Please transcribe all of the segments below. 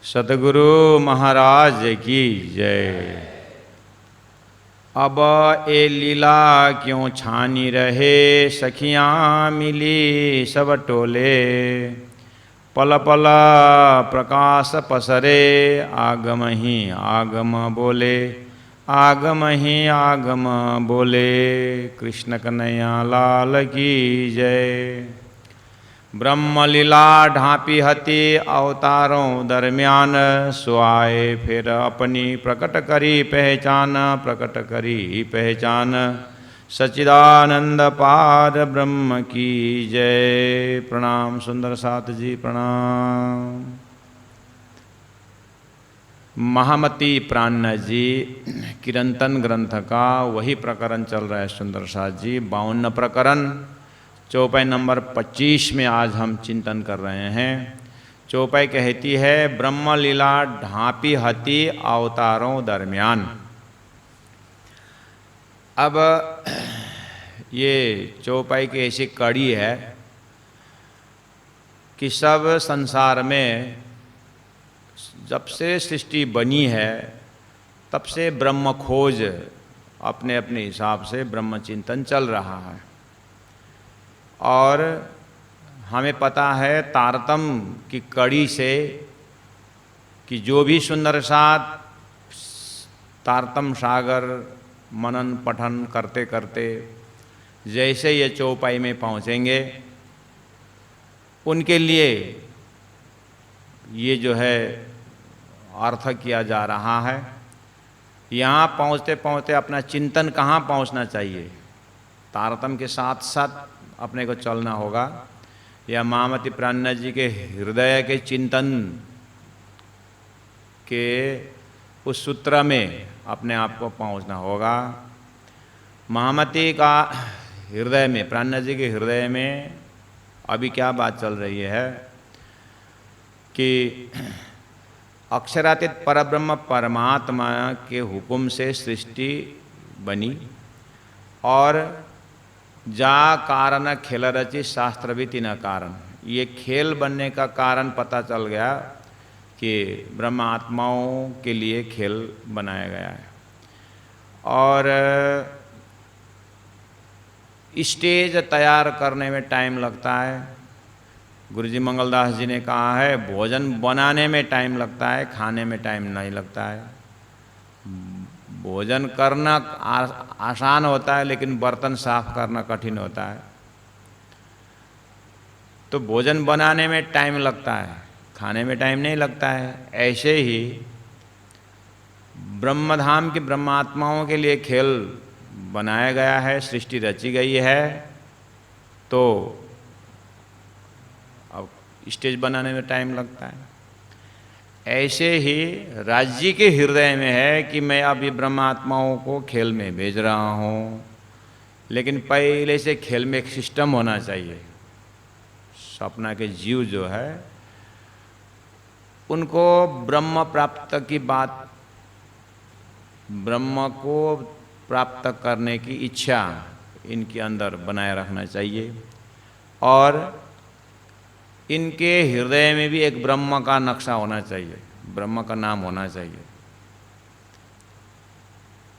सतगुरु महाराज की जय। अब ए लीला क्यों छानी रहे, सखियाँ मिली सब टोले। पल पल प्रकाश पसरे, आगम ही आगम बोले, आगम ही आगम बोले। कृष्ण कन्हैया लाल की जय। ब्रह्म लीला ढांपी हती अवतारों दरमियान, सुआए फिर अपनी प्रकट करी पहचान, प्रकट करी पहचान। सच्चिदानंद पार ब्रह्म की जय। प्रणाम सुंदर साथ जी, प्रणाम। महामती प्राण जी किरंतन ग्रंथ का वही प्रकरण चल रहा है सुंदर साथ जी, 52 प्रकरण। चौपाई नंबर 25 में आज हम चिंतन कर रहे हैं। चौपाई कहती है, ब्रह्म लीला ढांपी हती अवतारों दरमियान। अब ये चौपाई की ऐसी कड़ी है कि सब संसार में जब से सृष्टि बनी है तब से ब्रह्म खोज अपने अपने हिसाब से ब्रह्म चिंतन चल रहा है। और हमें पता है तारतम्य की कड़ी से कि जो भी सुंदर साथ तारतम्य सागर मनन पठन करते करते जैसे ये चौपाई में पहुँचेंगे, उनके लिए ये जो है अर्थ किया जा रहा है। यहाँ पहुँचते पहुँचते अपना चिंतन कहाँ पहुँचना चाहिए, तारतम्य के साथ साथ अपने को चलना होगा। या महामती प्राण जी के हृदय के चिंतन के उस सूत्र में अपने आप को पहुंचना होगा। महामती का हृदय में, प्राण जी के हृदय में अभी क्या बात चल रही है कि अक्षरातीत परब्रह्म परमात्मा के हुक्म से सृष्टि बनी और जा कारण खेल रची शास्त्र भी तीन कारण। ये खेल बनने का कारण पता चल गया कि ब्रह्म आत्माओं के लिए खेल बनाया गया है। और स्टेज तैयार करने में टाइम लगता है। गुरुजी मंगलदास जी ने कहा है, भोजन बनाने में टाइम लगता है, खाने में टाइम नहीं लगता है। भोजन करना आसान होता है लेकिन बर्तन साफ करना कठिन होता है। तो भोजन बनाने में टाइम लगता है, खाने में टाइम नहीं लगता है। ऐसे ही ब्रह्मधाम की ब्रह्मात्माओं के लिए खेल बनाया गया है, सृष्टि रची गई है। तो अब स्टेज बनाने में टाइम लगता है। ऐसे ही राज्य के हृदय में है कि मैं अभी ब्रह्मात्माओं को खेल में भेज रहा हूँ, लेकिन पहले से खेल में एक सिस्टम होना चाहिए। सपना के जीव जो है उनको ब्रह्म प्राप्त की बात, ब्रह्म को प्राप्त करने की इच्छा इनके अंदर बनाए रखना चाहिए। और इनके हृदय में भी एक ब्रह्म का नक्शा होना चाहिए, ब्रह्म का नाम होना चाहिए।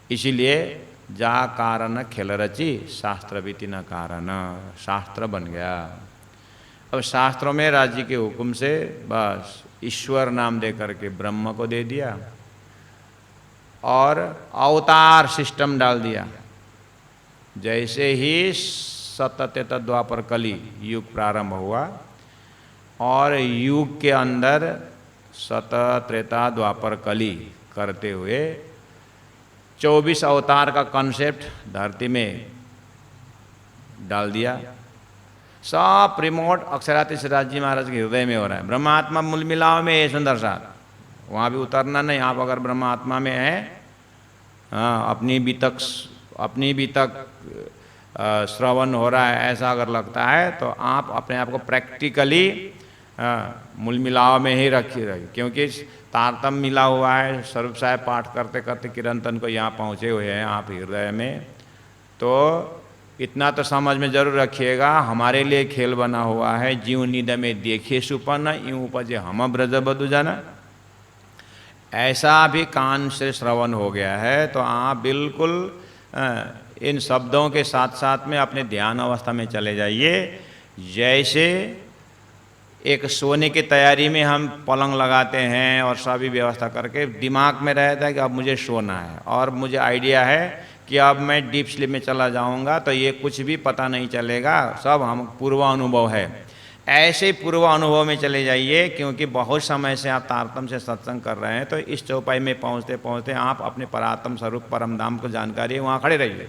इसीलिए जा कारण खेल रची शास्त्र भी तीन कारण, शास्त्र बन गया। अब शास्त्रों में राज्य के हुक्म से बस ईश्वर नाम दे करके ब्रह्म को दे दिया और अवतार सिस्टम डाल दिया। जैसे ही सतत द्वापर कली युग प्रारंभ हुआ और युग के अंदर सत त्रेता द्वापर कली करते हुए 24 अवतार का कॉन्सेप्ट धरती में डाल दिया। सब रिमोट अक्षरातीत राज्य महाराज के हृदय में हो रहा है। ब्रह्मात्मा मूल मिलाव में है सुंदर साथ, वहाँ भी उतरना नहीं। आप अगर ब्रह्मात्मा में हैं, अपनी भी तक श्रवण हो रहा है ऐसा अगर लगता है तो आप अपने आप को प्रैक्टिकली मूल मिलाव में ही रखिए, क्योंकि तारतम्य मिला हुआ है। स्वरूप साहेब पाठ करते करते किरंतन को यहाँ पहुँचे हुए हैं आप हृदय में। तो इतना तो समझ में जरूर रखिएगा, हमारे लिए खेल बना हुआ है। जीव नींद में देखिए सुपन, यूँ उपजे हम ब्रज बधु जाना। ऐसा भी कान से श्रवण हो गया है तो आप बिल्कुल इन शब्दों के साथ साथ में अपने ध्यान अवस्था में चले जाइए। जैसे एक सोने की तैयारी में हम पलंग लगाते हैं और सभी व्यवस्था करके दिमाग में रहता है कि अब मुझे सोना है और मुझे आइडिया है कि अब मैं डीप स्लीप में चला जाऊंगा, तो ये कुछ भी पता नहीं चलेगा, सब हम पूर्व अनुभव है। ऐसे पूर्व अनुभव में चले जाइए, क्योंकि बहुत समय से आप तारतम से सत्संग कर रहे हैं, तो इस चौपाई में पहुँचते पहुँचते आप अपने परात्म स्वरूप परम धाम को जानकारी है वहाँ खड़े रहिए,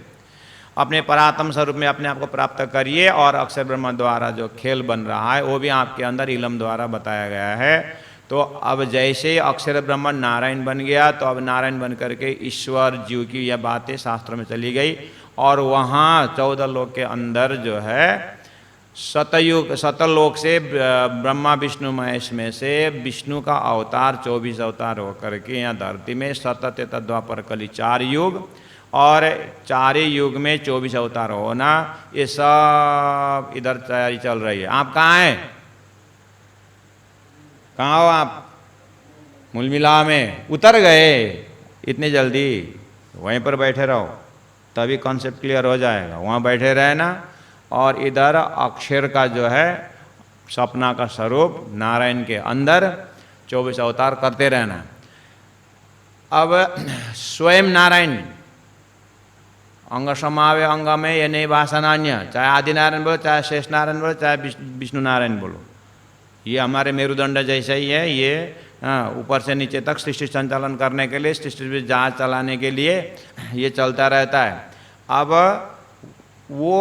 अपने परात्म स्वरूप में अपने आप को प्राप्त करिए। और अक्षर ब्रह्म द्वारा जो खेल बन रहा है वो भी आपके अंदर इलम द्वारा बताया गया है। तो अब जैसे अक्षर ब्रह्म नारायण बन गया, तो अब नारायण बन करके ईश्वर जीव की यह बातें शास्त्र में चली गई। और वहाँ 14 लोक के अंदर जो है सतलोक से ब्रह्मा विष्णु महेश में से विष्णु का अवतार 24 अवतार होकर के यहाँ धरती में सतत द्वापर कली 4 युग और 4 युग में 24 अवतार होना, ये सब इधर तैयारी चल रही है। आप कहाँ हैं? कहाँ हो आप? मूलमिला में उतर गए इतनी जल्दी? वहीं पर बैठे रहो, तभी कॉन्सेप्ट क्लियर हो जाएगा। वहाँ बैठे रहे ना, और इधर अक्षर का जो है सपना का स्वरूप नारायण के अंदर 24 अवतार करते रहना। अब स्वयं नारायण अंग समावे अंग में ये नहीं भाषणान्य, चाहे आदि नारायण बोलो, चाहे शेष नारायण बोलो, चाहे विष्णु नारायण बोलो, ये हमारे मेरुदंड जैसा ही है। ये ऊपर से नीचे तक सृष्टि संचालन करने के लिए, सृष्टि में जहाज चलाने के लिए ये चलता रहता है। अब वो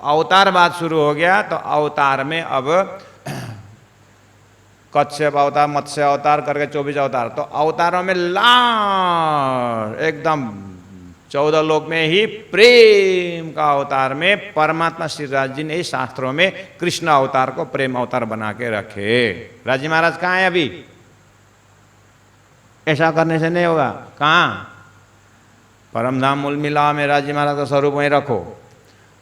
अवतार बात शुरू हो गया, तो अवतार में अब कच्छप अवतार, मत्स्य अवतार करके 24 अवतार, तो अवतारों में एकदम 14 लोक में ही प्रेम का अवतार में परमात्मा श्री राज जी ने शास्त्रों में कृष्ण अवतार को प्रेम अवतार बना के रखे। राजी महाराज कहाँ है अभी? ऐसा करने से नहीं होगा। कहाँ? परमधाम मूल मिलाव में राजी महाराज का स्वरूप वहीं रखो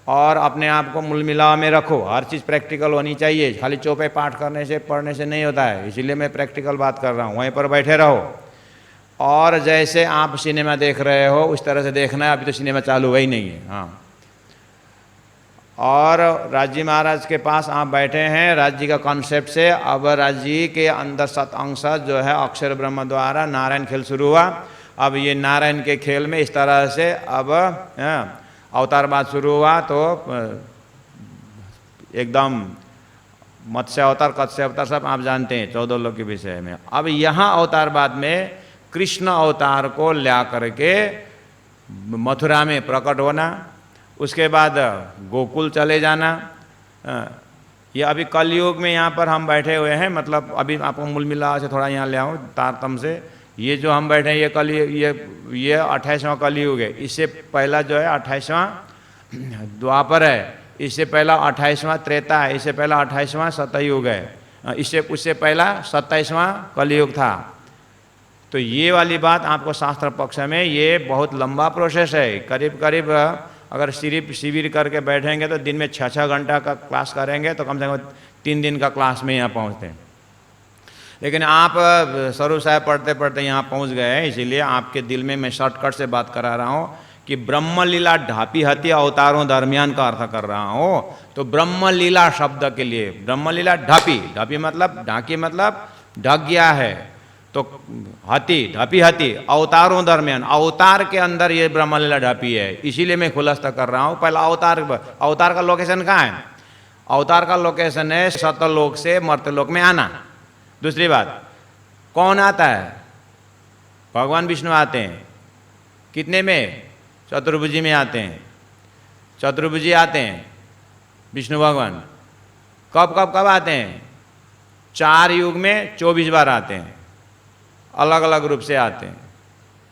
और अपने आप को मूल मिलाव में रखो। हर चीज़ प्रैक्टिकल होनी चाहिए, खाली चौपे पाठ करने से पढ़ने से नहीं होता है, इसीलिए मैं प्रैक्टिकल बात कर रहा हूँ। वहीं पर बैठे रहो और जैसे आप सिनेमा देख रहे हो उस तरह से देखना है। अभी तो सिनेमा चालू हुआ ही नहीं है। हाँ, और राजी महाराज के पास आप बैठे हैं राज्य का कॉन्सेप्ट से। अब राज्य के अंदर 7 अंश जो है अक्षर ब्रह्म द्वारा नारायण खेल शुरू हुआ। अब ये नारायण के खेल में इस तरह से अब अवतार बात शुरू हुआ, तो एकदम मत्स्य अवतार, कत्स्य अवतार सब आप जानते हैं 14 लोक के विषय में। अब यहाँ अवतार बाद में कृष्ण अवतार को ला करके मथुरा में प्रकट होना, उसके बाद गोकुल चले जाना। ये अभी कलयुग में यहाँ पर हम बैठे हुए हैं, मतलब अभी आपको मूल मिला से थोड़ा यहाँ ले आऊँ तारतम से। ये जो हम बैठे हैं ये कलयुग, ये 28वां कलयुग है। इससे पहला जो है 28वां द्वापर है, इससे पहला 28वां त्रेता है, इससे पहला 28वां सतयुग है, उससे पहला 27वां कलयुग था। तो ये वाली बात आपको शास्त्र पक्ष में ये बहुत लंबा प्रोसेस है। करीब करीब अगर सिर्फ शिविर करके बैठेंगे तो दिन में 6-6 घंटा का क्लास करेंगे तो कम से कम 3 दिन का क्लास में यहाँ पहुँचते हैं। लेकिन आप स्वरूप साहब पढ़ते पढ़ते यहाँ पहुँच गए हैं, इसीलिए आपके दिल में मैं शॉर्टकट से बात करा रहा हूँ कि ब्रह्म लीला ढापी हति अवतारों दरमियान का अर्थ कर रहा हूँ। तो ब्रह्म लीला शब्द के लिए ब्रह्म लीला ढापी, ढापी मतलब ढाकी मतलब ढक गया है, तो हति ढापी हति अवतारों दरमियान, अवतार के अंदर ये ब्रह्म लीला ढापी है, इसीलिए मैं खुलासा कर रहा हूँ। पहला अवतार का लोकेशन कहाँ है? अवतार का लोकेशन है सतलोक से मर्त्यलोक में आना। दूसरी बात, कौन आता है? भगवान विष्णु आते हैं। कितने में? चतुर्भुजी में आते हैं। चतुर्भुजी आते हैं विष्णु भगवान। कब कब कब आते हैं? 4 युग में 24 बार आते हैं, अलग अलग रूप से आते हैं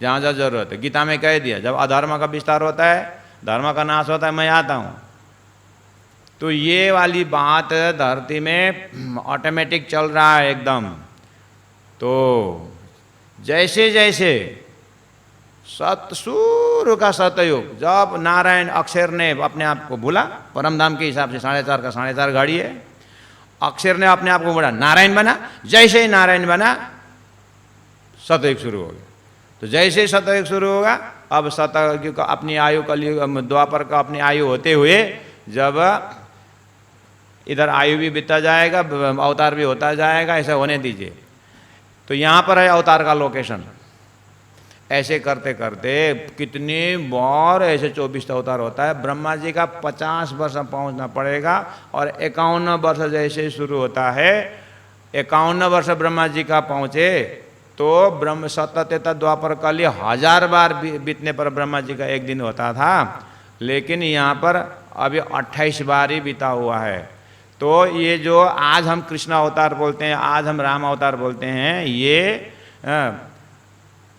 जहाँ जहाँ जरूरत है। गीता में कह दिया जब अधर्म का विस्तार होता है, धर्म का नाश होता है, मैं आता हूँ। तो ये वाली बात धरती में ऑटोमेटिक चल रहा है एकदम। तो जैसे जैसे शुरू का सतयुग, जब नारायण अक्षर ने अपने आप को भूला, परमधाम के हिसाब से 4.5 का 4.5 घड़ी है, अक्षर ने अपने आप को बोला नारायण बना। जैसे ही नारायण बना सतयुग शुरू हो गया। तो जैसे सतयुग शुरू होगा, अब सतयुग का अपनी आयु, कलयुग द्वापर का अपनी आयु होते हुए जब इधर आयु भी बीतता जाएगा, अवतार भी होता जाएगा, ऐसा होने दीजिए। तो यहाँ पर है अवतार का लोकेशन। ऐसे करते करते कितने बार ऐसे 24 अवतार होता है। ब्रह्मा जी का 50 वर्ष पहुँचना पड़ेगा और 51 वर्ष जैसे शुरू होता है, 51 वर्ष ब्रह्मा जी का पहुँचे तो ब्रह्म सतत द्वापर कल 1000 बार बीतने पर ब्रह्मा जी का एक दिन होता था, लेकिन यहाँ पर अभी 28 बार ही बीता हुआ है। तो ये जो आज हम कृष्ण अवतार बोलते हैं, आज हम राम अवतार बोलते हैं, ये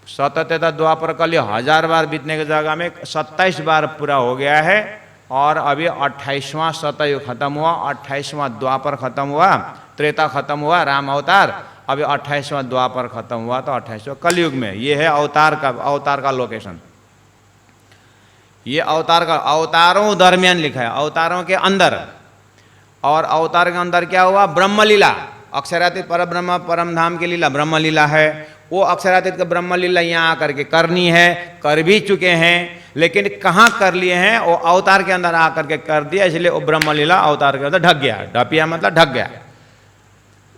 सतत द्वापर कल 1000 बार बीतने की जगह में 27 बार पूरा हो गया है। और अभी 28वां सतयुग खत्म हुआ, 28वां द्वापर खत्म हुआ, त्रेता खत्म हुआ, राम अवतार, अभी 28वां द्वापर खत्म हुआ, तो 28वां कलयुग में। ये है अवतार का लोकेशन। ये अवतार का, अवतारों दरमियान लिखा है, अवतारों के अंदर। और अवतार के अंदर क्या हुआ? ब्रह्मलीला, अक्षरातीत पर ब्रह्म परम धाम की लीला ब्रह्मलीला है। वो अक्षरातीत का ब्रह्मलीला यहाँ आकर के करनी है, कर भी चुके हैं, लेकिन कहाँ कर लिए हैं? वो अवतार के अंदर आकर के कर दिया, इसलिए वो ब्रह्मलीला अवतार के अंदर ढक गया। ढपिया मतलब ढक गया।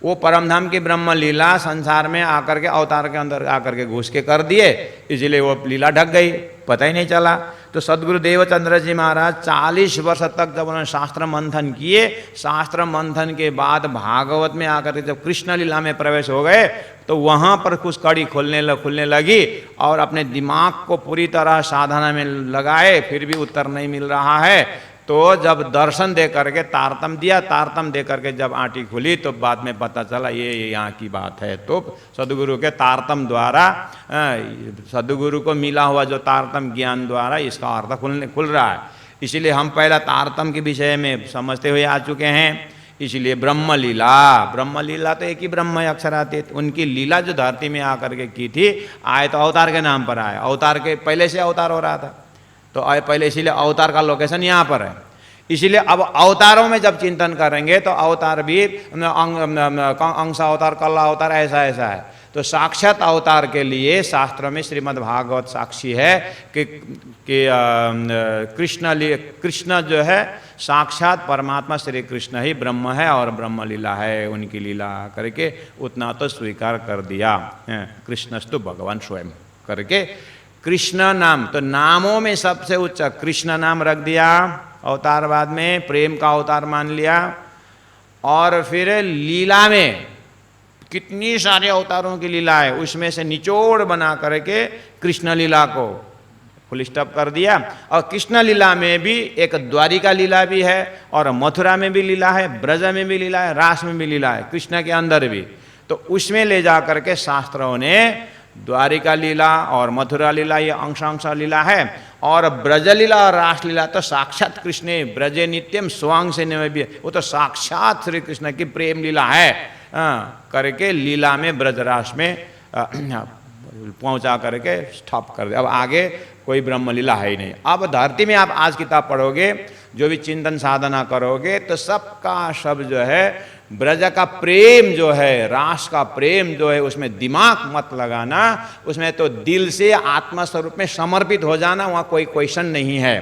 वो परमधाम की ब्रह्म लीला संसार में आकर के अवतार के अंदर आकर के घुस के कर दिए, इसलिए वो लीला ढक गई, पता ही नहीं चला। तो सदगुरु देवचंद्र जी महाराज 40 वर्ष तक जब उन्होंने शास्त्र मंथन किए, शास्त्र मंथन के बाद भागवत में आकर के जब कृष्ण लीला में प्रवेश हो गए, तो वहाँ पर कुछ कड़ी खुलने लगी और अपने दिमाग को पूरी तरह साधना में लगाए, फिर भी उत्तर नहीं मिल रहा है। तो जब दर्शन दे करके तारतम दिया, तारतम दे करके जब आंटी खुली, तो बाद में पता चला ये यहाँ की बात है। तो सदगुरु के तारतम द्वारा, सदगुरु को मिला हुआ जो तारतम ज्ञान द्वारा इसका अर्थ खुल रहा है। इसलिए हम पहला तारतम के विषय में समझते हुए आ चुके हैं। इसलिए ब्रह्मलीला तो एक ही ब्रह्म है अक्षरातीत। उनकी लीला जो धरती में आकर के की थी, आए तो अवतार के नाम पर आए, अवतार के पहले से अवतार हो रहा था, तो आए पहले, इसीलिए अवतार का लोकेशन यहाँ पर है। इसीलिए अब अवतारों में जब चिंतन करेंगे तो अवतार भी अंश अवतार, कला अवतार, ऐसा है। तो साक्षात अवतार के लिए शास्त्र में श्रीमद् भागवत साक्षी है कि कृष्ण जो है साक्षात परमात्मा श्री कृष्ण ही ब्रह्म है और ब्रह्म लीला है। उनकी लीला करके उतना तो स्वीकार कर दिया, कृष्णस्तु भगवान स्वयं करके। कृष्ण नाम, तो नामों में सबसे उच्च कृष्ण नाम रख दिया अवतारवाद में, प्रेम का अवतार मान लिया। और फिर लीला में कितनी सारे अवतारों की लीला है, उसमें से निचोड़ बना करके कृष्ण लीला को फुल स्टॉप कर दिया। और कृष्ण लीला में भी एक द्वारिका लीला भी है, और मथुरा में भी लीला है, ब्रज में भी लीला है, रास में भी लीला है, कृष्ण के अंदर भी। तो उसमें ले जा करके शास्त्रों ने द्वारिका लीला और मथुरा लीला ये अंशांश लीला है, और ब्रज लीला और रास लीला तो साक्षात कृष्ण ब्रजे नित्यम स्वांश में भी, वो तो साक्षात श्री कृष्ण की प्रेम लीला है करके लीला में ब्रजरास में पहुंचा करके स्टॉप कर दे। अब आगे कोई ब्रह्म लीला है ही नहीं। अब धरती में आप आज किताब पढ़ोगे, जो भी चिंतन साधना करोगे, तो सबका सब जो है ब्रज का प्रेम जो है, रास का प्रेम जो है, उसमें दिमाग मत लगाना, उसमें तो दिल से आत्मा स्वरूप में समर्पित हो जाना। वहाँ कोई क्वेश्चन नहीं है,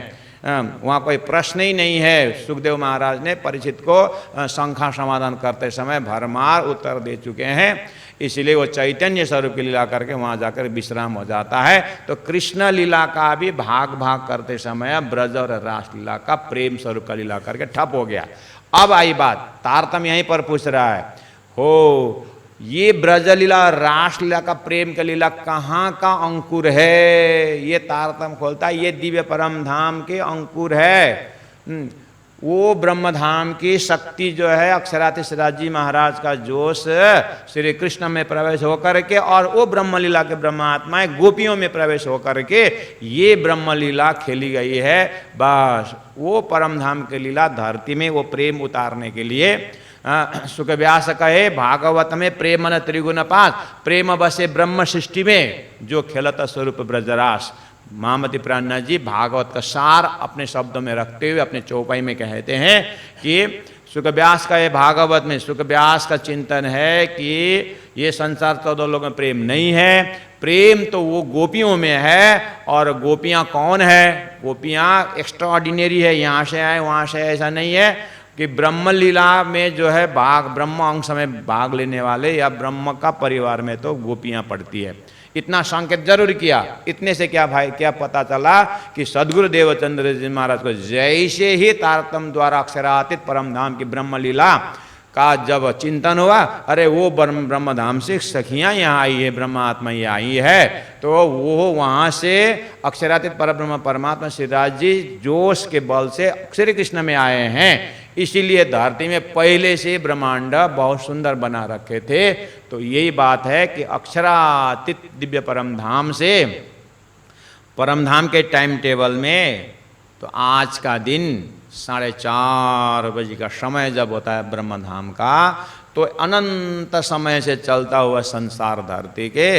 वहाँ कोई प्रश्न ही नहीं है। सुखदेव महाराज ने परीक्षित को शंका समाधान करते समय भरमार उत्तर दे चुके हैं। इसलिए वो चैतन्य स्वरूप की लीला करके वहाँ जाकर विश्राम हो जाता है। तो कृष्ण लीला का भी भाग करते समय ब्रज और रास लीला का प्रेम स्वरूप का लीला करके ठप हो गया। अब आई बात, तारतम यहीं पर पूछ रहा है, हो ये ब्रज लीला रास लीला का प्रेम का लीला कहाँ का अंकुर है? ये तारतम खोलता है, ये दिव्य परम धाम के अंकुर है। वो ब्रह्मधाम की शक्ति जो है, अक्षरातीत श्रीजी महाराज का जोश श्री कृष्ण में प्रवेश होकर के, और वो ब्रह्मलीला के ब्रह्मात्माएं गोपियों में प्रवेश होकर के ये ब्रह्मलीला खेली गई है। बस वो परमधाम की लीला धरती में वो प्रेम उतारने के लिए सुख व्यास कहे भागवत में प्रेमन त्रिगुण पास, प्रेम बसे ब्रह्म सृष्टि में जो खेलत स्वरूप ब्रजरास। महामती प्राणनाथ जी भागवत का सार अपने शब्दों में रखते हुए अपने चौपाई में कहते हैं कि सुख व्यास का ये भागवत में सुख व्यास का चिंतन है कि ये संसार 14 लोक में प्रेम नहीं है। प्रेम तो वो गोपियों में है, और गोपियाँ कौन है? गोपियाँ एक्स्ट्रा ऑर्डिनरी है, यहाँ से आए वहाँ से, ऐसा नहीं है कि ब्रह्म लीला में जो है भाग, ब्रह्म अंश में भाग लेने वाले या ब्रह्म का परिवार में तो गोपियाँ पड़ती है। इतना संकेत जरूर किया। इतने से क्या भाई, क्या पता चला कि सदगुरु देवचंद्र जी महाराज को जैसे ही तारतम द्वारा अक्षरातीत परम धाम की ब्रह्म लीला का जब चिंतन हुआ, अरे वो ब्रह्म धाम से सखियाँ यहाँ आई है, ब्रह्मात्मा ये आई है, तो वो वहाँ से अक्षरातीत परब्रह्म परमात्मा श्रीराज जी जोश के बल से श्री कृष्ण में आए हैं। इसीलिए धरती में पहले से ब्रह्मांड बहुत सुंदर बना रखे थे। तो यही बात है कि अक्षरातीत दिव्य परम धाम से, परम धाम के टाइम टेबल में तो आज का दिन 4:30 बजे का समय जब होता है ब्रह्म धाम का, तो अनंत समय से चलता हुआ संसार धरती के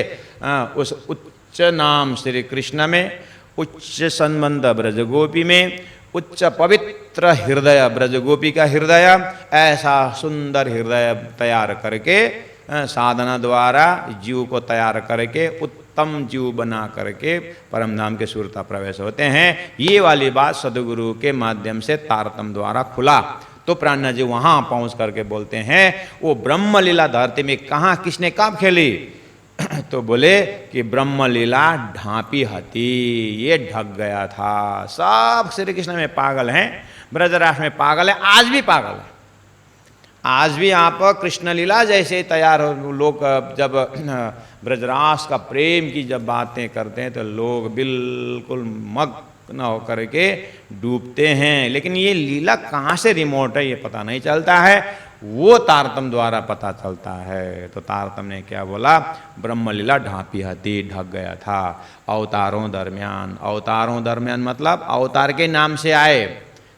उस उच्च नाम श्री कृष्ण में, उच्च संबंध ब्रजगोपी में, उच्च पवित्र हृदय ब्रजगोपी का हृदय, ऐसा सुंदर हृदय तैयार करके साधना द्वारा जीव को तैयार करके उत्तम जीव बना करके परम धाम के सुरता प्रवेश होते हैं। ये वाली बात सदगुरु के माध्यम से तारतम द्वारा खुला। तो प्राणनाथ जी वहाँ पहुँच करके बोलते हैं, वो ब्रह्म लीला धरती में कहाँ किसने कब खेली? तो बोले कि ब्रह्म लीला ढांपी हती, ये ढक गया था। सब श्री कृष्ण में पागल हैं, ब्रजराज में पागल है, आज भी पागल है। आज भी आप कृष्ण लीला जैसे तैयार हो, लोग जब ब्रजराज का प्रेम की जब बातें करते हैं तो लोग बिल्कुल मग्न होकर के डूबते हैं। लेकिन ये लीला कहाँ से रिमोट है ये पता नहीं चलता है, वो तारतम द्वारा पता चलता है। तो तारतम ने क्या बोला? ब्रह्म लीला ढांपी हती, ढक गया था अवतारों दरमियान। अवतारों दरमियान मतलब अवतार के नाम से आए,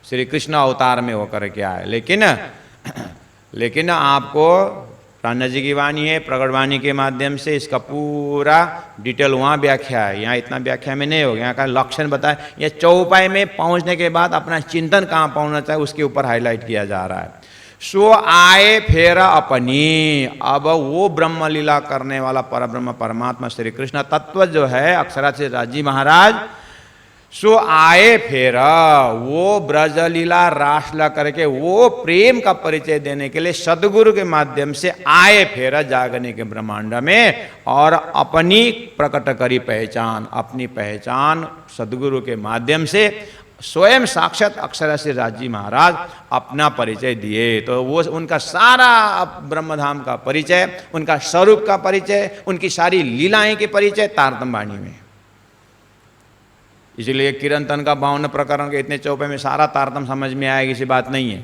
श्री कृष्ण अवतार में होकर के आए। लेकिन आपको प्राणनाथ जी की वाणी है, प्रगट वाणी के माध्यम से इसका पूरा डिटेल वहाँ व्याख्या है, यहाँ इतना व्याख्या में नहीं होगा। यहाँ का लक्षण बताए, यह चौपाई में पहुँचने के बाद अपना चिंतन कहाँ पहुँचना चाहिए उसके ऊपर हाईलाइट किया जा रहा है। सो आए फेर अपनी, अब वो ब्रह्म लीला करने वाला परब्रह्म परमात्मा श्री कृष्ण तत्व जो है अक्षरातीत राजी महाराज, सो आए फेर, वो ब्रज लीला रासला करके वो प्रेम का परिचय देने के लिए सदगुरु के माध्यम से आए फेर जागने के ब्रह्मांड में, और अपनी प्रकट करी पहचान, अपनी पहचान सदगुरु के माध्यम से स्वयं साक्षात अक्षरातीत राजी महाराज अपना परिचय दिए। तो वो उनका सारा ब्रह्मधाम का परिचय, उनका स्वरूप का परिचय, उनकी सारी लीलाएं के परिचय तारतम वाणी में। इसलिए कीर्तन का 52 प्रकरण के इतने चौपे में सारा तारतम समझ में आएगी, ऐसी बात नहीं है।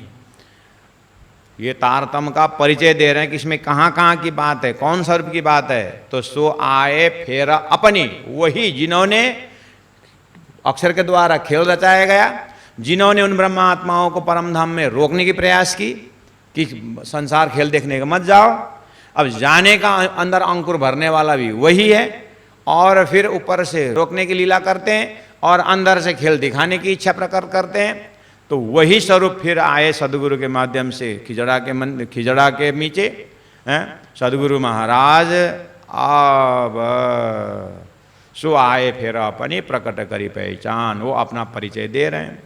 ये तारतम का परिचय दे रहे हैं कि इसमें कहाँ कहाँ की बात है, कौन स्वरूप की बात है। तो सो आए फेर अपनी, वही जिन्होंने अक्षर के द्वारा खेल रचाया गया, जिन्होंने उन ब्रह्मात्माओं को परम धाम में रोकने की प्रयास की कि संसार खेल देखने का मत जाओ। अब जाने का अंदर अंकुर भरने वाला भी वही है, और फिर ऊपर से रोकने की लीला करते हैं और अंदर से खेल दिखाने की इच्छा प्रकट करते हैं। तो वही स्वरूप फिर आए सदगुरु के माध्यम से खिजड़ा के नीचे सदगुरु महाराज अब सो आए फिर अपनी प्रकट करी पहचान, वो अपना परिचय दे रहे हैं।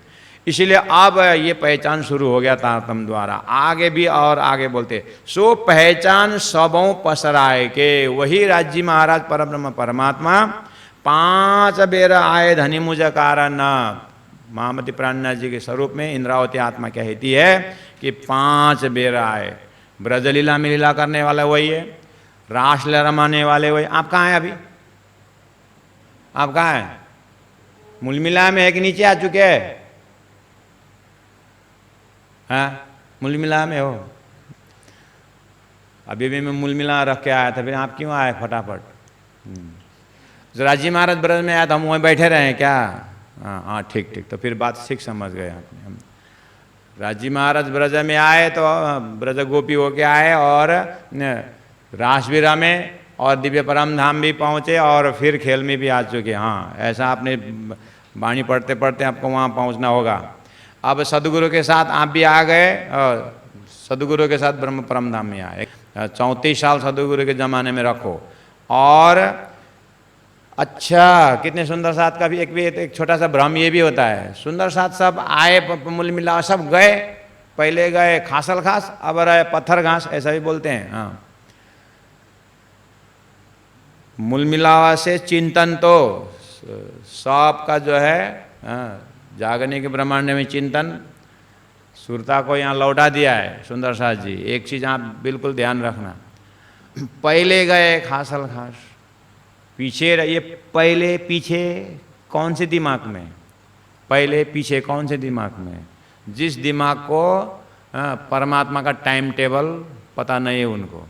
इसलिए अब ये पहचान शुरू हो गया तारतम द्वारा। आगे भी और आगे बोलते, सो पहचान सबों पसराए के, वही राजी महाराज परब्रह्म परमात्मा 5 बेर आए धनी मुझ कारण। महामती प्राणनाथ जी के स्वरूप में इंद्रावती आत्मा कहती है कि 5 बेर आए। ब्रजलीला में लीला करने वाला वही है, रासलीला रमाने वाले वही। आप कहाँ हैं अभी? आप कहाँ हैं? मूलमिला में है कि नीचे आ चुके हैं? हाँ, मूलमिला में हो? अभी भी मैं मूलमिला रख के आया था, फिर आप क्यों आए फटाफट? राजी महाराज ब्रज में आया था, हम वहीं बैठे रहे क्या? हाँ ठीक ठीक, तो फिर बात ठीक समझ गए आपने। राजी महाराज ब्रज में आए तो ब्रज गोपी होके आए और रासवीरा में और दिव्य परम धाम भी पहुँचे और फिर खेल में भी आ चुके। हाँ, ऐसा आपने वाणी पढ़ते पढ़ते आपको वहाँ पहुँचना होगा। अब सदगुरु के साथ आप भी आ गए और सदगुरु के साथ ब्रह्म परम धाम में आए। 34 साल सदगुरु के ज़माने में रखो। और अच्छा, कितने सुंदर साथ का भी एक छोटा सा भ्रम ये भी होता है, सुंदर साथ सब आए, मूल मिला सब गए, पहले गए खासल घास, अब रहे पत्थर घास, ऐसा भी बोलते हैं। हाँ, मूल मिलावा से चिंतन तो सब का जो है, जागने के ब्रह्मांड में चिंतन सुरता को यहाँ लौटा दिया है सुंदर साथ जी। एक चीज़ आप बिल्कुल ध्यान रखना, पहले गए खासल घास, पीछे रहिए, पहले पीछे कौन से दिमाग में, पहले पीछे कौन से दिमाग में, जिस दिमाग को परमात्मा का टाइम टेबल पता नहीं है उनको।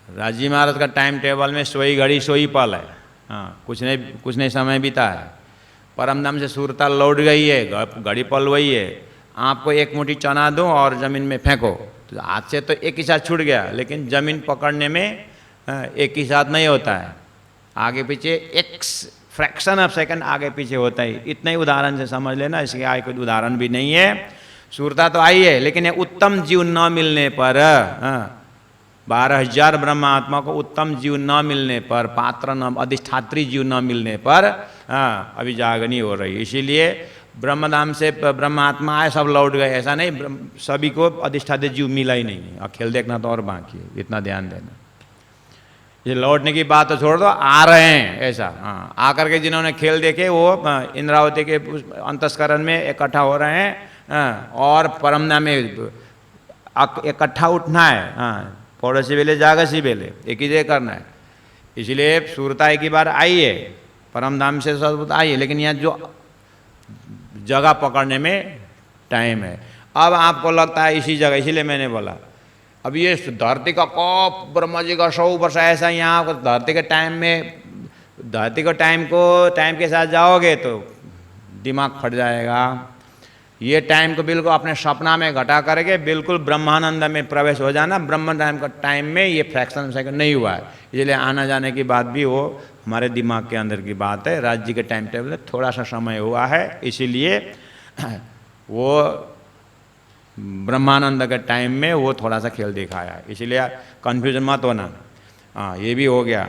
राजी महाराज का टाइम टेबल में सोई घड़ी सोई पल है। हाँ, कुछ नहीं समय बीता है, परम धाम से सुरता लौट गई है, घड़ी पल वही है। आपको एक मुट्ठी चना दो और ज़मीन में फेंको, तो हाथ से तो एक ही साथ छूट गया, लेकिन ज़मीन पकड़ने में एक ही साथ नहीं होता है, आगे पीछे एक फ्रैक्शन ऑफ सेकंड आगे पीछे होता है। इतना ही उदाहरण से समझ लेना, इसके आगे कोई उदाहरण भी नहीं है। सुरता तो आई है, लेकिन ये उत्तम जीव न मिलने पर, 12,000 ब्रह्मात्मा को उत्तम जीव न मिलने पर, पात्र न, अधिष्ठात्री जीव न मिलने पर अभी जागनी हो रही। इसीलिए ब्रह्मधाम से ब्रह्मात्मा आए सब लौट गए, ऐसा नहीं, सभी को अधिष्ठात्री जीव मिला ही नहीं। और खेल देखना तो और बाकी है, इतना ध्यान देना। ये लौटने की बात तो छोड़ दो, आ रहे हैं ऐसा। हाँ, आकर के जिन्होंने खेल देखे वो इंद्रावती के अंतस्करण में इकट्ठा हो रहे हैं, और परमधाम में इकट्ठा उठना है। हाँ, पौड़सी बेले जागसी बेले एक ही जगह करना है। इसलिए सुरता एक ही बार आई है, परमधाम से सब आई है, लेकिन यहाँ जो जगह पकड़ने में टाइम है। अब आपको लगता है इसी जगह, इसीलिए मैंने बोला अब ये धरती का कौप ब्रह्मा जी का 100 वर्ष ऐसा, यहाँ धरती के टाइम में, धरती को टाइम के साथ जाओगे तो दिमाग फट जाएगा। ये टाइम को बिल्कुल अपने सपना में घटा करके बिल्कुल ब्रह्मानंद में प्रवेश हो जाना। ब्रह्म टाइम में ये फ्रैक्शन सेकंड नहीं हुआ है, इसलिए आना जाने की बात भी वो हमारे दिमाग के अंदर की बात है। राज्य के टाइम टेबल में थोड़ा सा समय हुआ है, इसीलिए वो ब्रह्मानंद के टाइम में वो थोड़ा सा खेल दिखाया है, इसीलिए कन्फ्यूजन मत होना। हाँ, ये भी हो गया।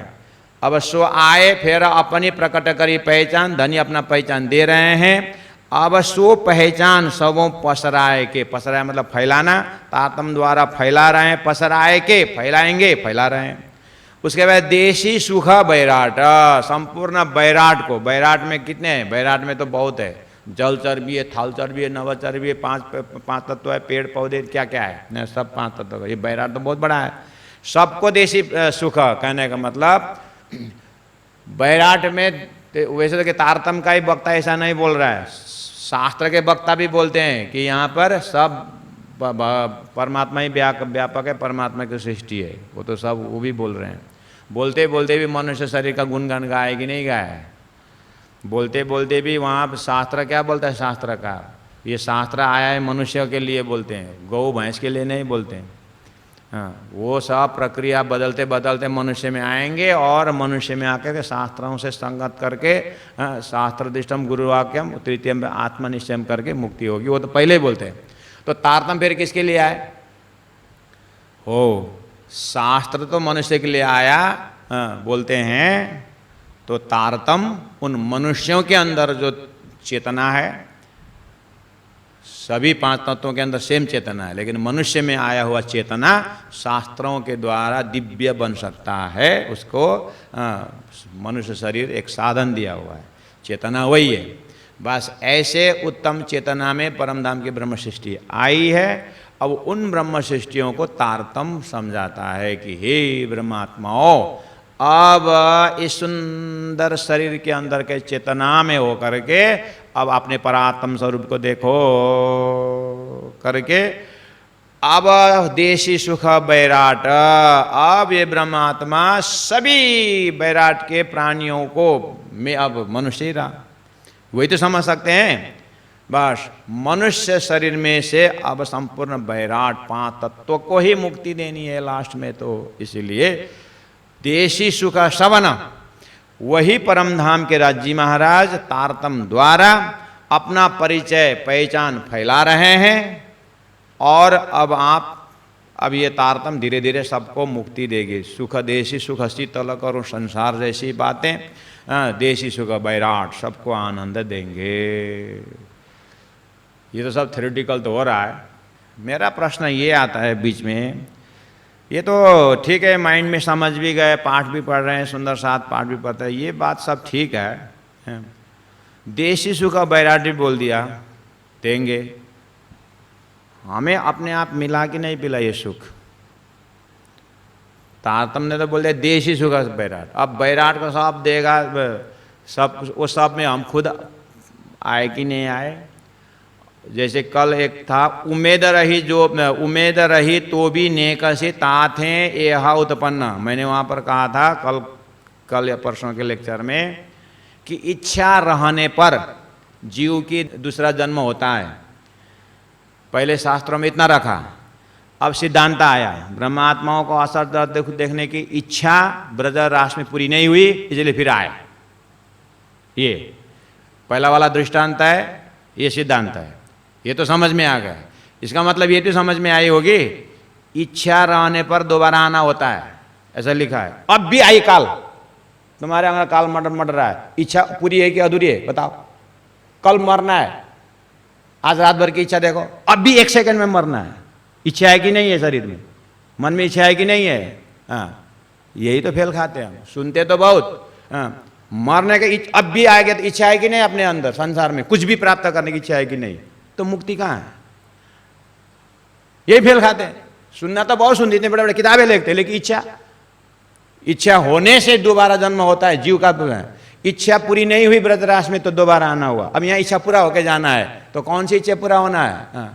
अब सो आए फिर अपनी प्रकट करी पहचान, धनी अपना पहचान दे रहे हैं। अब सो पहचान सबों पसराए के, पसराए मतलब फैलाना, तारतम द्वारा फैला रहे हैं, पसराए के फैलाएंगे, फैला रहे हैं। उसके बाद देशी सुख बैराट, संपूर्ण बैराट को, बैराट में कितने हैं, बैराट में तो बहुत है, जलचर भी है, थलचर भी है, नवचर भी है, पांच तत्व है, पेड़ पौधे क्या क्या है न, सब 5 तत्व का, ये बैराट तो बहुत बड़ा है। सबको देशी सुख कहने का मतलब बैराट में, वैसे तो कि तारतम का ही वक्ता ऐसा नहीं बोल रहा है, शास्त्र के वक्ता भी बोलते हैं कि यहाँ पर सब परमात्मा ही व्यापक है, परमात्मा की सृष्टि है, वो तो सब वो भी बोल रहे हैं। बोलते बोलते भी मनुष्य शरीर का गुणगान गाए कि नहीं गाए, बोलते बोलते भी वहाँ शास्त्र क्या बोलता है, शास्त्र का ये शास्त्र आया है मनुष्य के लिए बोलते हैं, गौ भैंस के लिए नहीं बोलते हैं। हाँ, वो सब प्रक्रिया बदलते बदलते मनुष्य में आएंगे, और मनुष्य में आकर के शास्त्रों से संगत करके शास्त्र दृष्टम गुरुवाक्यम तृतीयम आत्मनिश्चयम करके मुक्ति होगी, वो तो पहले ही बोलते हैं। तो तारतम फिर किसके लिए आए, हो शास्त्र तो मनुष्य के लिए आया, बोलते हैं। तो तारतम उन मनुष्यों के अंदर जो चेतना है, सभी 5 तत्वों के अंदर सेम चेतना है, लेकिन मनुष्य में आया हुआ चेतना शास्त्रों के द्वारा दिव्य बन सकता है, उसको मनुष्य शरीर एक साधन दिया हुआ है, चेतना वही है। बस ऐसे उत्तम चेतना में परमधाम की ब्रह्म सृष्टि आई है। अब उन ब्रह्म सृष्टियों को तारतम समझाता है कि हे ब्रह्मात्माओं, अब इस सुंदर शरीर के अंदर के चेतना में हो करके अब अपने परात्म स्वरूप को देखो करके, अब देशी सुख बैराट, अब ये ब्रह्मात्मा सभी बैराट के प्राणियों को में अब मनुष्य ही रहा, वही तो समझ सकते हैं। बस मनुष्य शरीर में से अब संपूर्ण बैराट 5 तत्वों को ही मुक्ति देनी है लास्ट में, तो इसीलिए देशी सुख सवन, वही परमधाम के राज्य महाराज तारतम द्वारा अपना परिचय पहचान फैला रहे हैं। और अब ये तारतम धीरे धीरे सबको मुक्ति देगी। सुख देशी सुख शीतल करो संसार जैसी बातें, देशी सुख बैराट सबको आनंद देंगे। ये तो सब थ्योरेटिकल तो हो रहा है। मेरा प्रश्न ये आता है बीच में, ये तो ठीक है माइंड में समझ भी गए, पाठ भी पढ़ रहे हैं, सुंदर साथ पाठ भी पढ़ते हैं, ये बात सब ठीक है। देशी सुख बैराट भी बोल दिया देंगे, हमें अपने आप मिला कि नहीं पिला ये सुख? तारतम ने तो बोल दिया देशी सुख बैराट, अब बैराट का सब देगा, सब वो सब में हम खुद आए कि नहीं आए? जैसे कल एक था, उम्मीद रही तो भी नेक से ताथे एहा उत्पन्न। मैंने वहाँ पर कहा था कल या परसों के लेक्चर में कि इच्छा रहने पर जीव की दूसरा जन्म होता है। पहले शास्त्रों में इतना रखा, अब सिद्धांत आया ब्रह्मात्माओं को असर देखने की इच्छा ब्रज राष्ट्र में पूरी नहीं हुई, इसलिए फिर आया। ये पहला वाला दृष्टांत है, ये सिद्धांत है, ये तो समझ में आ गया। इसका मतलब ये तो समझ में आई होगी, इच्छा रहने पर दोबारा आना होता है, ऐसा लिखा है। अब भी आई काल, तुम्हारे अंदर काल मर रहा है, इच्छा पूरी है कि अधूरी है बताओ? कल मरना है, आज रात भर की इच्छा देखो, अब भी 1 सेकंड में मरना है। इच्छा है कि नहीं है शरीर में, मन में इच्छा है कि नहीं है? हाँ, यही तो फेल खाते हैं हम, सुनते तो बहुत। हाँ, मरने के अब भी आएगा तो इच्छा है कि नहीं अपने अंदर? संसार में कुछ भी प्राप्त करने की इच्छा है कि नहीं? तो मुक्ति कहाँ है? यही फेल खाते हैं। सुनना तो बहुत सुनते, इतने बड़े बड़े किताबें लिखते हैं, लेकिन इच्छा होने से दोबारा जन्म होता है जीव का। इच्छा पूरी नहीं हुई ब्रजराज में तो दोबारा आना हुआ। अब यहाँ इच्छा पूरा होकर जाना है, तो कौन सी इच्छा पूरा होना है?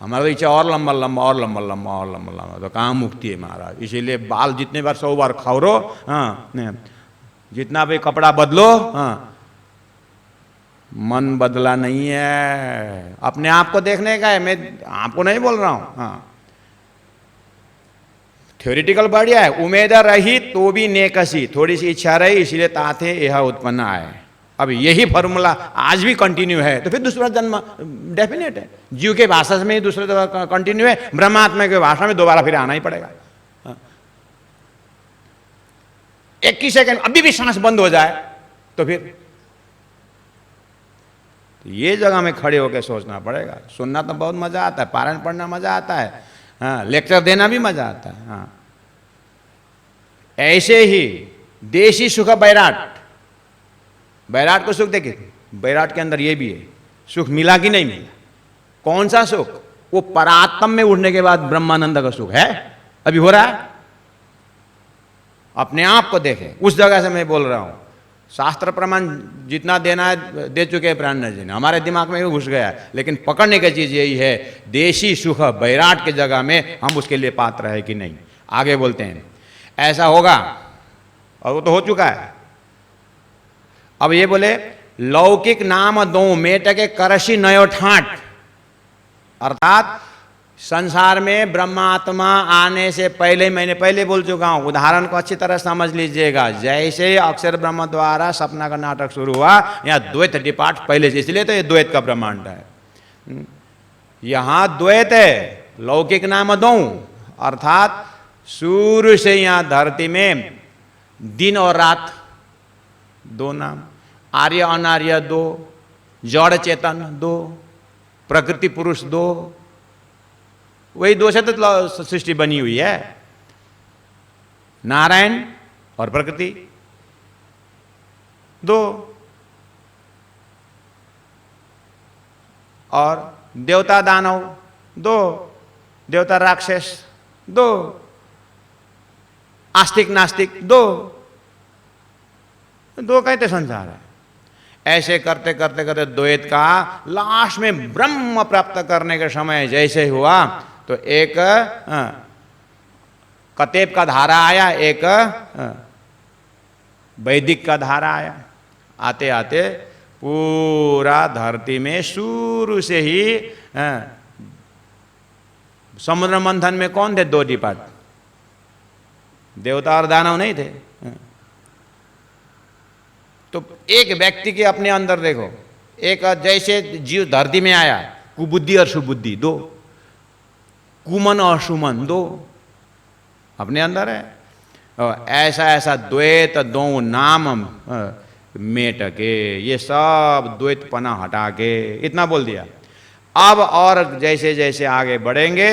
हमारा तो इच्छा और लंबा लंबा और लंबा लंबा और लंबा लंबा, तो कहाँ मुक्ति है महाराज? इसीलिए बाल जितने बार 100 बार खौरो, जितना भी कपड़ा बदलो, मन बदला नहीं है। अपने आप को देखने का है, मैं आपको नहीं बोल रहा हूँ। थ्योरेटिकल बढ़िया है, उम्मीद रही तो भी नेकसी, थोड़ी सी इच्छा रही इसलिए ताथे यह उत्पन्न आए। अब यही फॉर्मूला आज भी कंटिन्यू है, तो फिर दूसरा जन्म डेफिनेट है। जीव के भाषा में ही दूसरा कंटिन्यू है, ब्रह्मात्मा के भाषा में दोबारा फिर आना ही पड़ेगा। 1 सेकंड अभी भी सांस बंद हो जाए तो फिर ये जगह में खड़े होकर सोचना पड़ेगा। सुनना तो बहुत मजा आता है, पारायण पढ़ना मजा आता है, हाँ, लेक्चर देना भी मजा आता है। हाँ, ऐसे ही देशी सुख बैराट को सुख देखिए, बैराट के अंदर ये भी है, सुख मिला कि नहीं मिला? कौन सा सुख? वो परात्म में उठने के बाद ब्रह्मानंद का सुख है, अभी हो रहा है। अपने आप को देखें, उस जगह से मैं बोल रहा हूं। शास्त्र प्रमाण जितना देना है दे चुके हैं प्राण जी ने, हमारे दिमाग में भी घुस गया है, लेकिन पकड़ने की चीज यही है, देशी सुख बैराट के जगह में हम उसके लिए पात्र है कि नहीं। आगे बोलते हैं ऐसा होगा, और वो तो हो चुका है। अब ये बोले लौकिक नाम दो मेट के करशी नयो ठाट, अर्थात संसार में ब्रह्मात्मा आने से पहले, मैंने पहले बोल चुका हूं, उदाहरण को अच्छी तरह समझ लीजिएगा। जैसे अक्षर ब्रह्म द्वारा सपना का नाटक शुरू हुआ, यहाँ द्वैत डिपार्ट पहले से, इसलिए तो ये द्वैत का ब्रह्मांड है। यहां द्वैत है, लौकिक नाम दो, अर्थात सूर्य से यहां धरती में दिन और रात 2 नाम, आर्य अनार्य 2, जड़ चेतन 2, प्रकृति पुरुष 2, वही 2 से तो सृष्टि बनी हुई है, नारायण और प्रकृति 2, और देवता दानव 2, देवता राक्षस 2, आस्तिक नास्तिक 2 कहते संसार है। ऐसे करते करते करते द्वैत का लास्ट में ब्रह्म प्राप्त करने के समय जैसे हुआ, तो एक कतेब का धारा आया, एक वैदिक का धारा आया। आते आते पूरा धरती में शुरू से ही समुद्र मंथन में कौन थे? 2 डिपार्ट, देवता और दानव नहीं थे। तो एक व्यक्ति के अपने अंदर देखो, एक जैसे जीव धरती में आया, कुबुद्धि और सुबुद्धि 2, कुमन और सुमन दो अपने अंदर है। और ऐसा ऐसा द्वैत दो नाम मेट के, ये सब द्वैतपना हटा के, इतना बोल दिया। अब और जैसे जैसे आगे बढ़ेंगे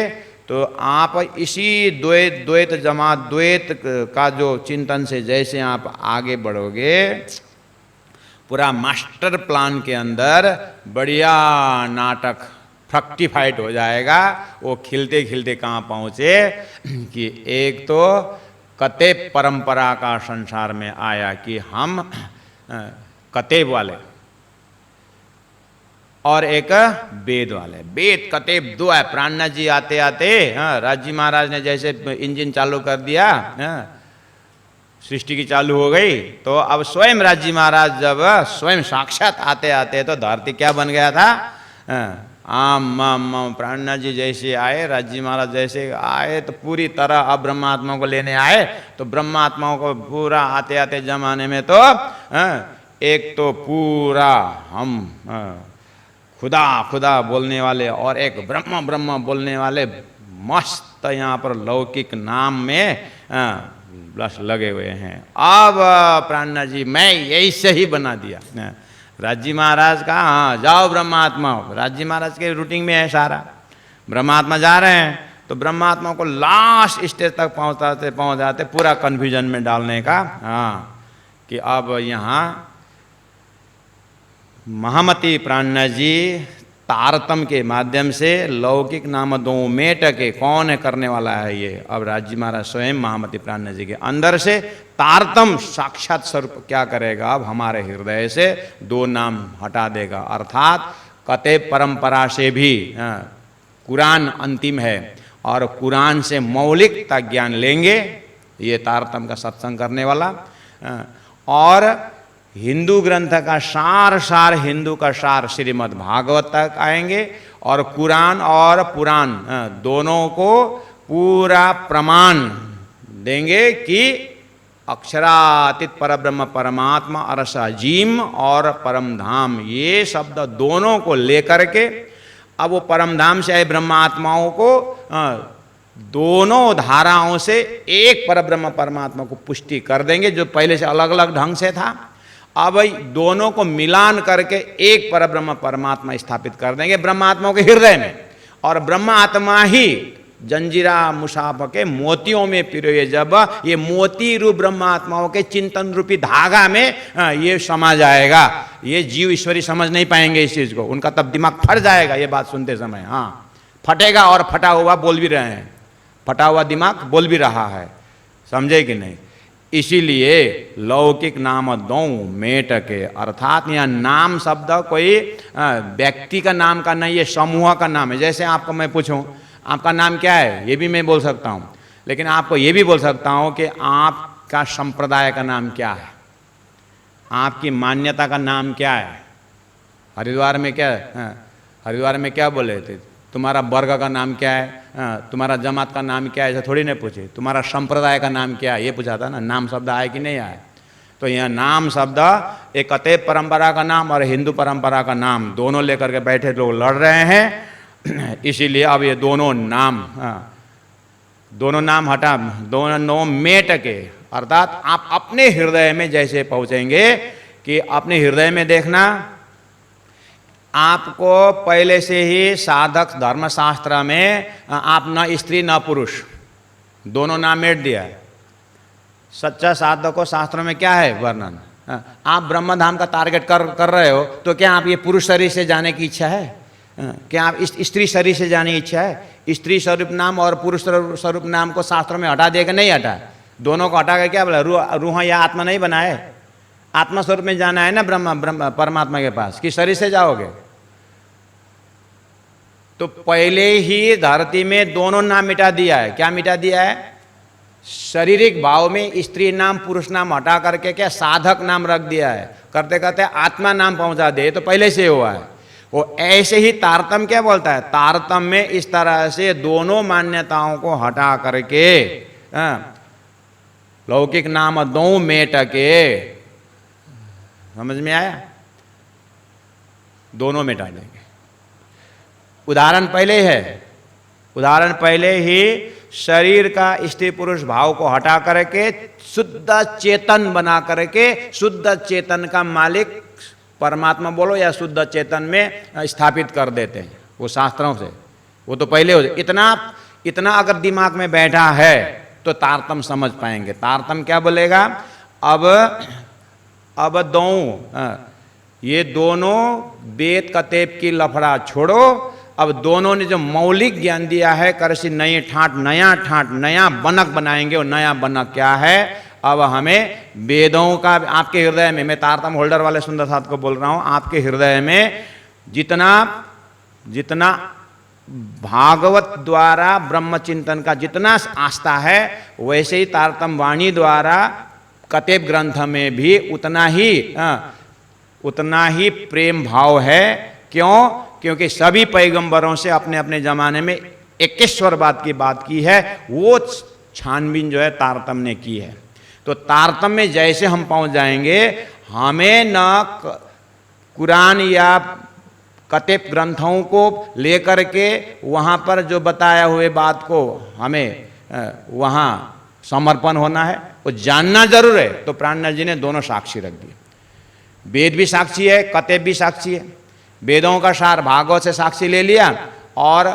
तो आप इसी द्वैत जमात द्वैत का जो चिंतन से जैसे आप आगे बढ़ोगे, पूरा मास्टर प्लान के अंदर बढ़िया नाटक फ्रक्टिफाइड हो जाएगा। वो खिलते खिलते कहाँ पहुँचे कि एक तो कते परंपरा का संसार में आया कि हम कतेब वाले, और एक वेद वाले। वेद कतेब दो है। प्राणनाथ जी आते आते राजी महाराज ने जैसे इंजन चालू कर दिया, सृष्टि की चालू हो गई, तो अब स्वयं राजी महाराज जब स्वयं साक्षात आते आते तो धरती क्या बन गया था। प्राणनाथ जी जैसे आए, राजी महाराज जैसे आए, तो पूरी तरह अब ब्रह्मात्मा को लेने आए। तो ब्रह्मात्माओं को पूरा आते आते जमाने में तो एक तो पूरा हम खुदा खुदा बोलने वाले और एक ब्रह्म ब्रह्म बोलने वाले मस्त यहाँ पर लौकिक नाम में बस लगे हुए हैं। अब प्राणनाथ जी मैं यही से ही बना दिया। राजी महाराज का हाँ जाओ ब्रह्मात्मा, राजी महाराज के रूटीन में है सारा। ब्रह्मात्मा जा रहे हैं तो ब्रह्मात्मा को लास्ट स्टेज तक पहुँच जाते पूरा कन्फ्यूजन में डालने का। हाँ कि अब यहाँ महामती प्राणनाथ जी तारतम के माध्यम से लौकिक नाम दो मेट के कौन है करने वाला है ये। अब राजी महाराज स्वयं महामती प्राणनाथ जी के अंदर से तारतम साक्षात स्वरूप क्या करेगा, अब हमारे हृदय से दो नाम हटा देगा। अर्थात कते परंपरा से भी कुरान अंतिम है और कुरान से मौलिकता ज्ञान लेंगे, ये तारतम का सत्संग करने वाला। और हिंदू ग्रंथ का सार हिंदू का सार श्रीमद् भागवत तक आएंगे और कुरान और पुराण दोनों को पूरा प्रमाण देंगे कि अक्षरातीत परब्रह्म परमात्मा अरसाजीम और परम धाम, ये शब्द दोनों को लेकर के अब वो परम धाम से आए ब्रह्मात्माओं को दोनों धाराओं से एक परब्रह्म परमात्मा को पुष्टि कर देंगे, जो पहले से अलग अलग ढंग से था। अब दोनों को मिलान करके एक परब्रह्म परमात्मा स्थापित कर देंगे ब्रह्मात्माओं के हृदय में। और ब्रह्मात्मा ही जंजीरा मुसाफ के मोतियों में पिरोए, जब ये मोती रूप ब्रह्मात्माओं के चिंतन रूपी धागा में ये समा जाएगा। ये जीव ईश्वरी समझ नहीं पाएंगे इस चीज को, उनका तब दिमाग फट जाएगा ये बात सुनते समय। हाँ फटेगा, और फटा हुआ बोल भी रहे हैं, फटा हुआ दिमाग बोल भी रहा है, समझे कि नहीं। इसीलिए लौकिक नाम दो मेट के, अर्थात यहाँ नाम शब्द कोई व्यक्ति का नाम का नहीं, ये समूह का नाम है। जैसे आपको मैं पूछूं आपका नाम क्या है, ये भी मैं बोल सकता हूँ, लेकिन आपको ये भी बोल सकता हूँ कि आपका संप्रदाय का नाम क्या है, आपकी मान्यता का नाम क्या है। हरिद्वार में क्या हरिद्वार में क्या बोले थे, तुम्हारा वर्ग का नाम क्या है, तुम्हारा जमात का नाम क्या है, ऐसा थोड़ी नहीं पूछे। तुम्हारा संप्रदाय का नाम क्या है ये पूछा था ना, नाम शब्द आए कि नहीं आए। तो यह नाम शब्द एक अतैव परंपरा का नाम और हिंदू परंपरा का नाम दोनों लेकर के बैठे लोग लड़ रहे हैं। इसीलिए अब ये दोनों नाम हटा, दोनों मेट के, अर्थात आप अपने हृदय में जैसे पहुंचेंगे कि अपने हृदय में देखना, आपको पहले से ही साधक धर्मशास्त्र में आप न स्त्री न पुरुष दोनों नाम मेट दिया है। सच्चा साधक को शास्त्रों में क्या है वर्णन। आप ब्रह्मधाम का टारगेट कर रहे हो तो क्या आप ये पुरुष शरीर से जाने की इच्छा है, क्या आप स्त्री शरीर से जाने की इच्छा है। स्त्री स्वरूप नाम और पुरुष स्वरूप नाम को शास्त्रों में हटा देगा, नहीं हटा, दोनों को हटा के क्या बोला, रूह या आत्मा नहीं बनाए, आत्मा स्वरूप में जाना है ना ब्रह्म परमात्मा के पास, कि शरीर से जाओगे। तो पहले ही धरती में दोनों नाम मिटा दिया है। क्या मिटा दिया है, शारीरिक भाव में स्त्री नाम पुरुष नाम हटा करके क्या साधक नाम रख दिया है। करते करते आत्मा नाम पहुंचा दे, तो पहले से हुआ है वो। ऐसे ही तारतम क्या बोलता है, तारतम में इस तरह से दोनों मान्यताओं को हटा करके लौकिक नाम दो मेट के, समझ में आया, दोनों मिटा देंगे। उदाहरण पहले है, उदाहरण पहले ही शरीर का स्त्री पुरुष भाव को हटा करके शुद्ध चेतन बना करके शुद्ध चेतन का मालिक परमात्मा बोलो या शुद्ध चेतन में स्थापित कर देते हैं वो शास्त्रों से। वो तो पहले हो इतना अगर दिमाग में बैठा है तो तारतम समझ पाएंगे। तारतम क्या बोलेगा? अब ये दोनों वेद कतेब की लफड़ा छोड़ो, अब दोनों ने जो मौलिक ज्ञान दिया है करसी नई ठाट नया बनक बनाएंगे। और नया बनक क्या है? अब हमें वेदों का आपके हृदय में, मैं तारतम होल्डर वाले सुंदर साथ को बोल रहा हूं, आपके हृदय में जितना भागवत द्वारा ब्रह्म चिंतन का जितना आस्था है वैसे ही तारतम वाणी द्वारा कतेब ग्रंथ में भी उतना ही प्रेम भाव है। क्यों? क्योंकि सभी पैगंबरों से अपने अपने जमाने में एकेश्वरवाद की बात की है, वो छानबीन जो है तारतम ने की है। तो तारतम में जैसे हम पहुंच जाएंगे, हमें न कुरान या कतेब ग्रंथों को लेकर के वहाँ पर जो बताया हुए बात को हमें वहाँ समर्पण होना है, वो जानना जरूर है। तो प्राणनाथ जी ने दोनों साक्षी रख दिए। वेद भी साक्षी है, कतेब भी साक्षी है। वेदों का सार भागवत से साक्षी ले लिया और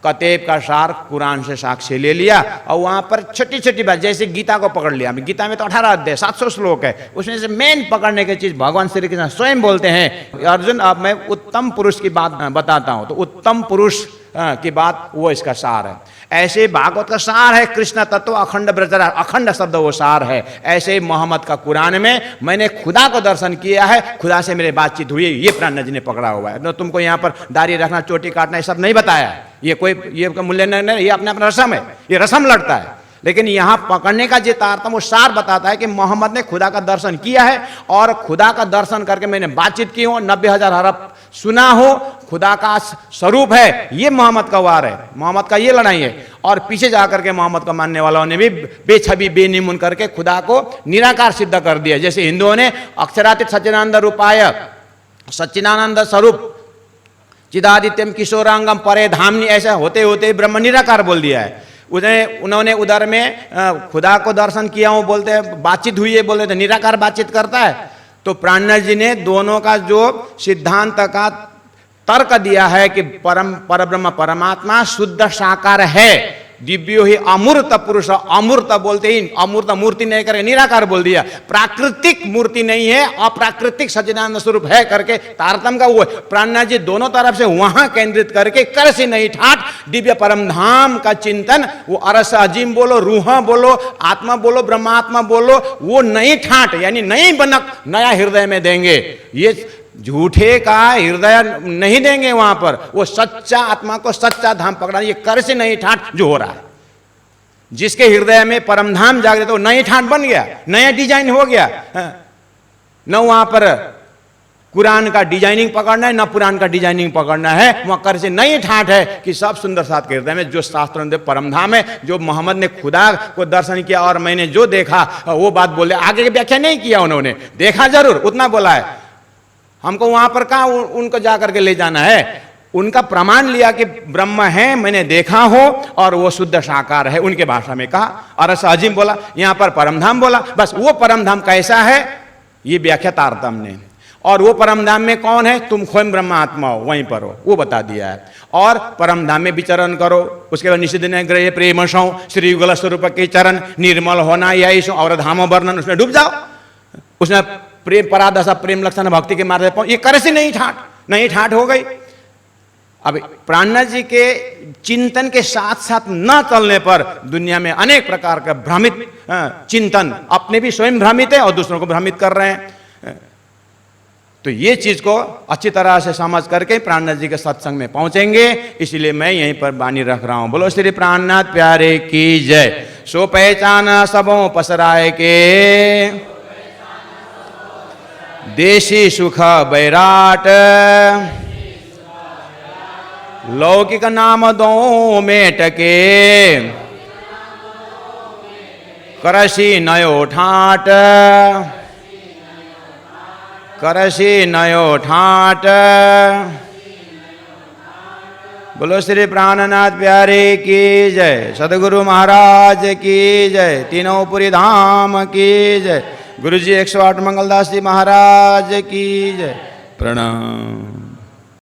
कतेब का सार कुरान से साक्षी ले लिया। और वहाँ पर छोटी छोटी बात, जैसे गीता को पकड़ लिया। गीता में तो 18 अध्याय 700 श्लोक है, उसमें से मेन पकड़ने की चीज भगवान श्री कृष्ण स्वयं बोलते हैं, अर्जुन अब मैं उत्तम पुरुष की बात बताता हूँ। तो उत्तम पुरुष की बात वो इसका सार है। ऐसे भागवत का सार है कृष्ण तत्व अखंड ब्रजरा, अखंड शब्द वो सार है। ऐसे मोहम्मद का कुरान में मैंने खुदा को दर्शन किया है, खुदा से मेरे बातचीत हुई, ये प्राणनाथ जी ने पकड़ा हुआ है। तो तुमको यहाँ पर दाढ़ी रखना, चोटी काटना, ये सब नहीं बताया। ये मूल्य नहीं, ये अपना अपना रसम है, ये रसम लड़ता है। लेकिन यहाँ पकड़ने का जो तारतम वो सार बताता है कि मोहम्मद ने खुदा का दर्शन किया है और खुदा का दर्शन करके मैंने बातचीत की हो, 90,000 हरफ सुना हो, खुदा का स्वरूप है, ये मोहम्मद का वार है, मोहम्मद का ये लड़ाई है। और पीछे जाकर के मोहम्मद को मानने वालों ने भी बेछबी बेनिमुन करके खुदा को निराकार सिद्ध कर दिया। जैसे हिंदुओं ने अक्षरातीत सच्चिदानंद रूपाय, सच्चिदानंद स्वरूप चिदादित्यम किशोरांगम परे धामनी, ऐसा होते होते ब्रह्म निराकार बोल दिया है। उन्होंने उधर में खुदा को दर्शन किया हूं बोलते, बातचीत हुई है बोलते, निराकार बातचीत करता है। तो प्राणनाथ जी ने दोनों का जो सिद्धांत का तर्क दिया है कि परब्रह्म परमात्मा शुद्ध साकार है, दिव्यो ही अमूर्त पुरुष, अमूर्त बोलते ही अमूर्त मूर्ति नहीं करके निराकार बोल दिया। प्राकृतिक मूर्ति नहीं है, अप्राकृतिक सच्चिदानंद स्वरूप है करके तारतम का वो प्राणनाथ जी दोनों तरफ से वहां केंद्रित करके कर से नहीं ठाट दिव्य परम धाम का चिंतन, वो अरस अजीम बोलो, रूह बोलो, आत्मा बोलो, ब्रह्मात्मा बोलो, वो नहीं ठाट यानी नई बनक नया हृदय में देंगे। ये झूठे का हृदय नहीं देंगे वहां पर, वो सच्चा आत्मा को सच्चा धाम पकड़ा। ये कर से नहीं ठाट जो हो रहा है, जिसके हृदय में परम धाम जागृत हो, नई ठाट बन गया, नया डिजाइन हो गया। न वहां पर कुरान का डिजाइनिंग पकड़ना है, न पुराण का डिजाइनिंग पकड़ना है, वहां कर से नई ठाट है कि सब सुंदर साथ के हृदय में जो शास्त्रों में परम धाम है, जो मोहम्मद ने खुदा को दर्शन किया और मैंने जो देखा वो बात बोले। आगे की व्याख्या नहीं किया उन्होंने, देखा जरूर, उतना बोला है। हमको वहां पर कहा उनको जाकर के ले जाना है, उनका प्रमाण लिया कि ब्रह्म है, मैंने देखा हो और वो शुद्ध साकार है, उनके भाषा में कहा। अरस अजीम बोला, यहां पर परमधाम बोला, बस वो परमधाम कैसा है ये व्याख्या तारतम ने। और वो परमधाम में कौन है? तुम स्वयं ब्रह्मात्मा हो, वहीं पर हो, वो बता दिया है। और परमधाम में विचरण करो, उसके बाद निषिद्ध ग्रह प्रेम सौ श्री युगल स्वरूप के चरण निर्मल होना यही और धाम वर्णन, उसमें डूब जाओ, उसमें प्रेम परादशा प्रेम लक्षण भक्ति के मार्ग पर ये करे से नहीं ठाट हो गई। अब प्राणनाथ जी के चिंतन के साथ साथ न चलने पर दुनिया में अनेक प्रकार का भ्रमित चिंतन, अपने भी स्वयं भ्रमित है और दूसरों को भ्रमित कर रहे हैं। तो ये चीज को अच्छी तरह से समझ करके प्राणनाथ जी के सत्संग में पहुंचेंगे। इसलिए मैं यहीं पर बानी रख रहा हूं। बोलो श्री प्राणनाथ प्यारे की जय। सो पहचाना सबों पसराए के, देशी सुख बैराट, लौकिक नाम दो मेट के, करसी नयो ठाट, करसी नयो ठाट, बोलो श्री प्राणनाथ प्यारे की जय, सदगुरु महाराज की जय, तीनों पुरी धाम की जय, गुरु जी 108 मंगलदास जी महाराज की जय। प्रणाम।